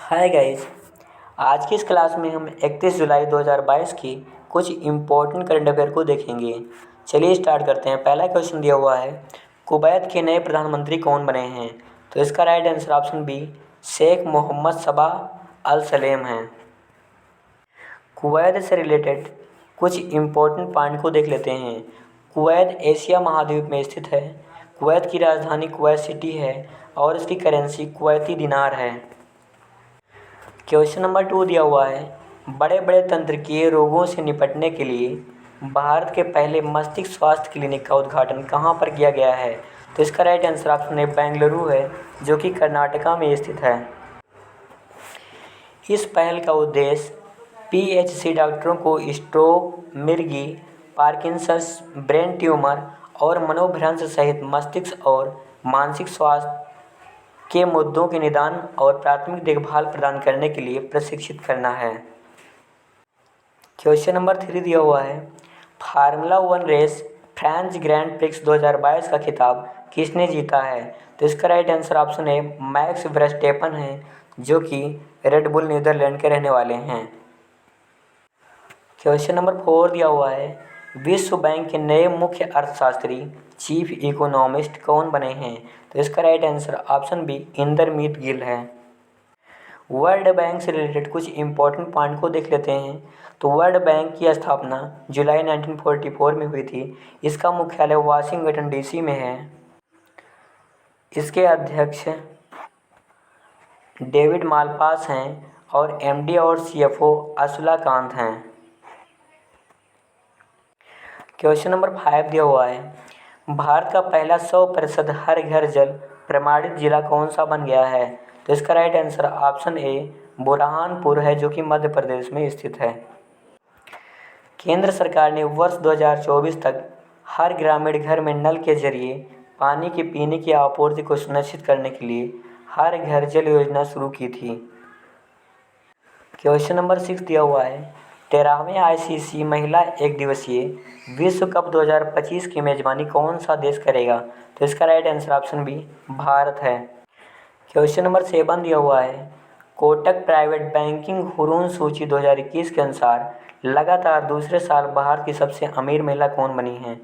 Hi guys. आज की इस क्लास में हम 31 जुलाई 2022 की कुछ इम्पोर्टेंट करंट अफेयर को देखेंगे। चलिए स्टार्ट करते हैं। पहला क्वेश्चन दिया हुआ है, कुवैत के नए प्रधानमंत्री कौन बने हैं? तो इसका right answer option B Sheikh Mohammad Sabah al Salem हैं। कुवैत से रिलेटेड कुछ इम्पोर्टेंट पॉइंट को देख लेते हैं। कुवैत एशिया महाद्वीप में स्थित है। कुवैत की राजधानी कुवैत सिटी है और इसकी करेंसी कुवैती दिनार है। क्वेश्चन नंबर 2 दिया हुआ है, बड़े बड़े तंत्रिकीय रोगों से निपटने के लिए भारत के पहले मस्तिष्क स्वास्थ्य क्लिनिक का उद्घाटन कहाँ पर किया गया है? तो इसका राइट आंसर ऑप्शन ए बेंगलुरु है, जो कि कर्नाटका में स्थित है। इस पहल का उद्देश्य पीएचसी डॉक्टरों को स्ट्रोक, मिर्गी, पार्किंसंस, ब्रेन ट्यूमर और मनोभ्रंश सहित मस्तिष्क और मानसिक स्वास्थ्य के मुद्दों के निदान और प्राथमिक देखभाल प्रदान करने के लिए प्रशिक्षित करना है। क्वेश्चन नंबर 3 दिया हुआ है, formula 1 race French Grand Prix 2022 का खिताब किसने जीता है? तो इसका right answer option A Max Verstappen है, जो कि रेड बुल नीदरलैंड के रहने वाले हैं। क्वेश्चन नंबर 4 दिया हुआ है, विश्व बैंक के नए मुख्य अर्थशास्त्री चीफ इकोनॉमिस्ट कौन बने हैं? तो इसका right answer option B Indermit Gill है। वर्ल्ड बैंक से रिलेटेड कुछ इंपॉर्टेंट पॉइंट को देख लेते हैं। तो वर्ल्ड बैंक की स्थापना जुलाई 1944 में हुई थी। इसका मुख्यालय वाशिंगटन डीसी में है। इसके अध्यक्ष डेविड मालपास हैं और एमडी और सीएफओ असुला कांत हैं। क्वेश्चन नंबर 5 दिया हुआ है, भारत का पहला 100% हर घर जल प्रमाणित जिला कौन सा बन गया है? तो इसका राइट आंसर ऑप्शन ए बुरहानपुर है, जो कि मध्य प्रदेश में स्थित है। केंद्र सरकार ने वर्ष 2024 तक हर ग्रामीण घर में नल के जरिए पानी के पीने की आपूर्ति को सुनिश्चित करने के लिए हर घर जल योजना शुरू की थी। क्वेश्चन नंबर 6 दिया हुआ है, 13वें आईसीसी महिला एक दिवसीय विश्व कप 2025 की मेजबानी कौन सा देश करेगा? तो इसका right answer option B Bharat है। क्वेश्चन नंबर 7 दिया हुआ है, कोटक प्राइवेट बैंकिंग हुरून सूची 2021 के अनुसार लगातार दूसरे साल भारत की सबसे अमीर महिला कौन बनी है?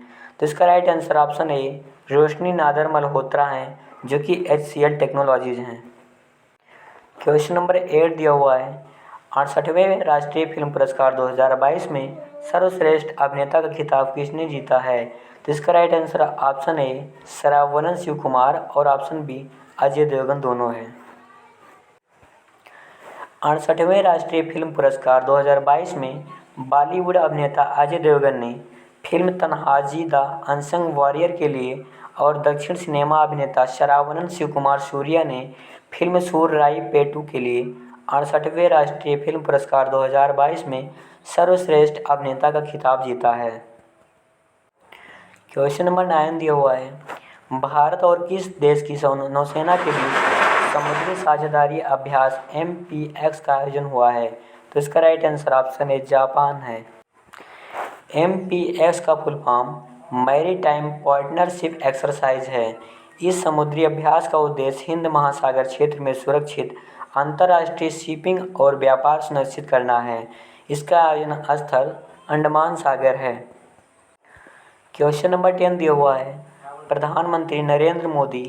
तो इसका राइट आंसर ऑप्शन ए रोशनी नादर मल्होत्रा हैं, जो कि HCL टेक्नोलॉजीज हैं। क्वेश्चन नंबर 8 दिया हुआ है, 68वें राष्ट्रीय फिल्म पुरस्कार 2022 में सर्वश्रेष्ठ अभिनेता का खिताब किसने जीता है? तो इसका right answer option A Shravanan Shiv Kumar और ऑप्शन बी अजय देवगन दोनों हैं। 68वें राष्ट्रीय फिल्म पुरस्कार 2022 में बॉलीवुड अभिनेता अजय देवगन ने film Tanhaji the unsung warrior के लिए और दक्षिण सिनेमा अभिनेता श्रावणन शिव कुमार सूर्या ने फिल्म सूर्यराई पेटू के लिए 68वें राष्ट्रीय फिल्म पुरस्कार 2022 में सर्वश्रेष्ठ अभिनेता का खिताब जीता है। क्वेश्चन नंबर 9 दिया हुआ है, भारत और किस देश की नौसेना के बीच समुद्री साझेदारी अभ्यास MPX का आयोजन हुआ है? तो इसका right answer option A Japan है। MPX का full form maritime partnership exercise है। इस समुद्री अभ्यास का उद्देश्य हिंद महासागर क्षेत्र में सुरक्षित अंतर्राष्ट्रीय शिपिंग और व्यापार सुनिश्चित करना है। इसका आयोजन स्थल अंडमान सागर है। क्वेश्चन नंबर 10 दिया हुआ है, प्रधानमंत्री नरेंद्र मोदी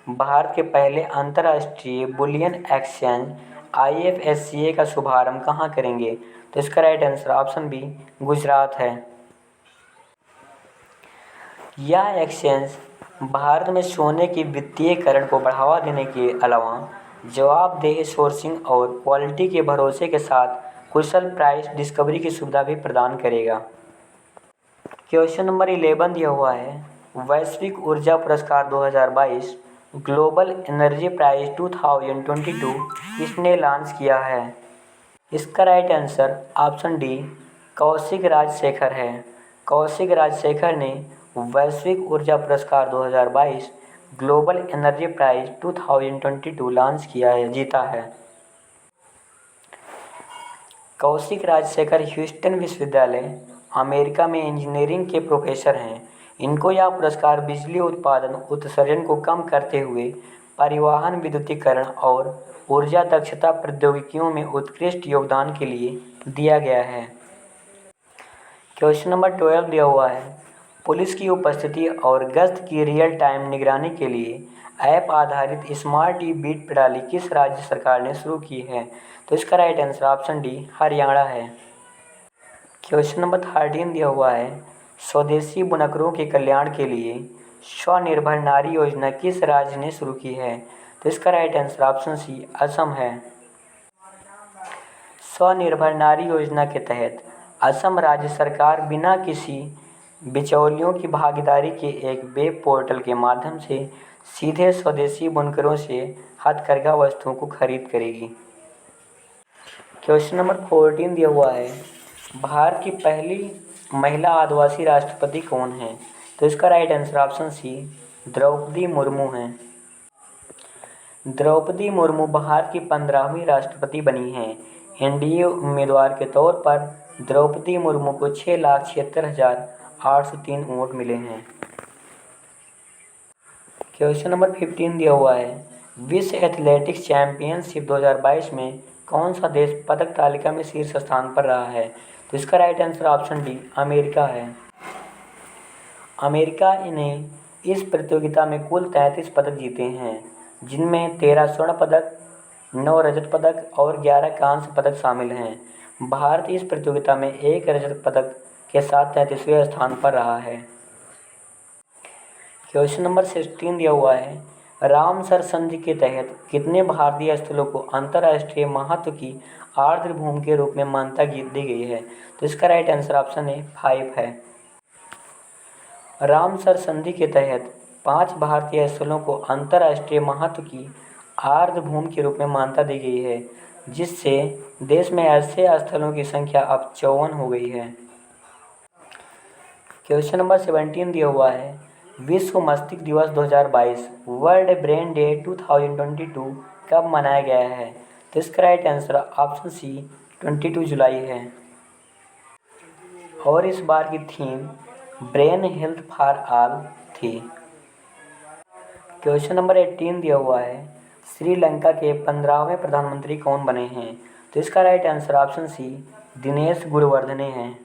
भारत के पहले अंतर्राष्ट्रीय बुलियन एक्सचेंज IFSCA का शुभारंभ कहाँ करेंगे? तो इसका right answer option B Gujarat है। यह एक्सचेंज भारत में सोने के वित्तीयकरण को बढ़ावा देने के अलावा जवाबदेह सोर्सिंग और क्वालिटी के भरोसे के साथ कुशल प्राइस डिस्कवरी की सुविधा भी प्रदान करेगा। क्वेश्चन नंबर 11 दिया हुआ है, वैश्विक ऊर्जा पुरस्कार 2022 ग्लोबल एनर्जी प्राइज 2022 किसने लॉन्च किया है? इसका right answer option D Kaushik Rajasekhar है। कौशिक राजशेखर ने वैश्विक ऊर्जा पुरस्कार 2022 ग्लोबल एनर्जी प्राइज 2022 लॉन्च किया है, जीता है। कौशिक राजशेखर ह्यूस्टन विश्वविद्यालय अमेरिका में इंजीनियरिंग के प्रोफेसर हैं। इनको यह पुरस्कार बिजली उत्पादन उत्सर्जन को कम करते हुए परिवहन, विद्युतीकरण और ऊर्जा दक्षता प्रौद्योगिकियों में उत्कृष्ट योगदान के लिए दिया गया है। क्वेश्चन नंबर 12 दिया हुआ है, पुलिस की उपस्थिति और गश्त की रियल टाइम निगरानी के लिए ऐप आधारित स्मार्ट ई बीट प्रणाली किस राज्य सरकार ने शुरू की है? तो इसका right answer option D Haryana है। क्वेश्चन नंबर 13 दिया हुआ है, स्वदेशी बुनकरों के कल्याण के लिए स्वनिर्भर नारी योजना किस राज्य ने शुरू की है? तो इसका right answer option C Assam है। स्वनिर्भर नारी योजना के तहत असम राज्य सरकार बिना किसी बिचौलियों की भागीदारी के एक वेब पोर्टल के माध्यम से सीधे स्वदेशी बुनकरों से हथकरघा वस्तुओं को खरीद करेगी। क्वेश्चन नंबर 14 दिया हुआ है, भारत की पहली महिला आदिवासी राष्ट्रपति कौन है? तो इसका right answer option C Droupadi Murmu है। द्रौपदी मुर्मू भारत की 15वीं राष्ट्रपति बनी हैं। एनडीए उम्मीदवार के तौर पर द्रौपदी मुर्मू को 6,76,803 वोट मिले हैं। क्वेश्चन नंबर 15 दिया हुआ है, विश्व एथलेटिक्स चैंपियनशिप 2022 में कौन सा देश पदक तालिका में शीर्ष स्थान पर रहा है? तो इसका right answer option D America है। अमेरिका ने इस प्रतियोगिता में कुल 33 पदक जीते हैं, जिनमें 13 स्वर्ण पदक, 9 रजत पदक और 11 कांस्य पदक शामिल हैं। भारत इस प्रतियोगिता में 1 रजत पदक के साथ 33वें स्थान पर रहा है। क्वेश्चन नंबर 16 दिया हुआ है, रामसर संधि के तहत कितने भारतीय स्थलों को अंतर्राष्ट्रीय महत्व की आर्द्र भूमि के रूप में मान्यता दी गई है? तो इसका राइट आंसर ऑप्शन ए 5 है। रामसर संधि के तहत 5 भारतीय स्थलों को अंतर्राष्ट्रीय महत्व की आर्द्र भूमि के रूप में मान्यता दी गई है, जिससे देश में ऐसे स्थलों की संख्या अब 54 हो गई है। क्वेश्चन नंबर 17 दिया हुआ है, विश्व मस्तिष्क दिवस 2022 वर्ल्ड ब्रेन डे 2022 कब मनाया गया है? तो इसका राइट आंसर ऑप्शन सी 22 जुलाई है। और इस बार की theme brain health for all थी। क्वेश्चन नंबर 18 दिया हुआ है, श्रीलंका के 15वें प्रधानमंत्री कौन बने हैं? तो इसका right answer option C Dinesh Gunawardena हैं।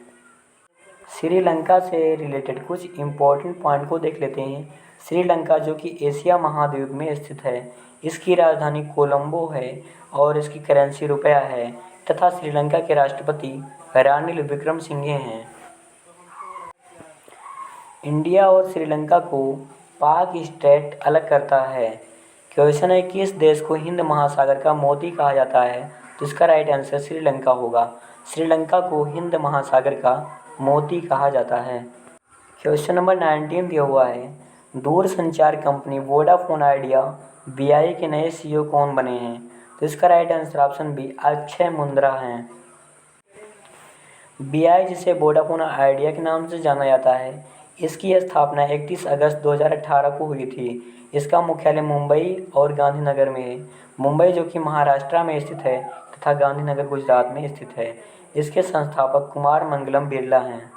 श्रीलंका से रिलेटेड कुछ इम्पोर्टेंट पॉइंट को देख लेते हैं। श्रीलंका जो कि एशिया महाद्वीप में स्थित है, इसकी राजधानी कोलंबो है और इसकी करेंसी रुपया है तथा श्रीलंका के राष्ट्रपति रानिल विक्रमसिंघे हैं। इंडिया और श्रीलंका को पाक स्टेट अलग करता है। क्वेश्चन है, किस देश को हिंद महासागर का मोती कहा जाता है? तो इसका राइट आंसर श्रीलंका होगा। श्रीलंका को हिंद महासागर का मोती कहा जाता है। क्वेश्चन नंबर 19 दिया हुआ है, दूरसंचार कंपनी वोडाफोन आइडिया वीआई के नए सीईओ कौन बने हैं? तो इसका right answer option B Akshay Mundra हैं। वीआई जिसे वोडाफोन आइडिया के नाम से जाना जाता है, इसकी स्थापना 31 अगस्त 2018 को हुई थी। इसका मुख्यालय मुंबई और गांधीनगर में है। मुंबई जो कि महाराष्ट्र में स्थित है तथा गांधीनगर गुजरात में स्थित है। इसके संस्थापक कुमार मंगलम बिरला हैं।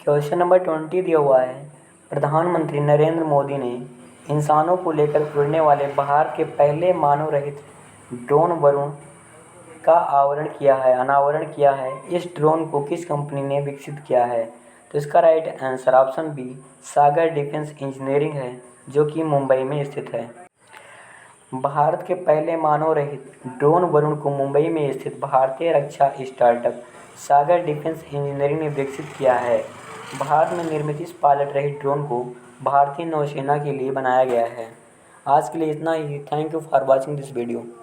क्वेश्चन नंबर 20 दिया हुआ है, प्रधानमंत्री नरेंद्र मोदी ने इंसानों को लेकर उड़ने वाले भारत के पहले मानव रहित ड्रोन वरुण का अनावरण किया है। इस ड्रोन को किस कंपनी ने विकसित किया है? तो इसका राइट आंसर ऑप्शन बी सागर डिफेंस इंजीनियरिंग है, जो कि मुंबई में स्थित है। भारत के पहले मानव रहित ड्रोन वरुण को मुंबई में स्थित भारतीय रक्षा स्टार्टअप सागर डिफेंस इंजीनियरिंग ने विकसित किया है। भारत में निर्मित इस पायलट रहित ड्रोन को भारतीय नौसेना के लिए बनाया गया है। आज के लिए इतना ही। Thank you for watching this video.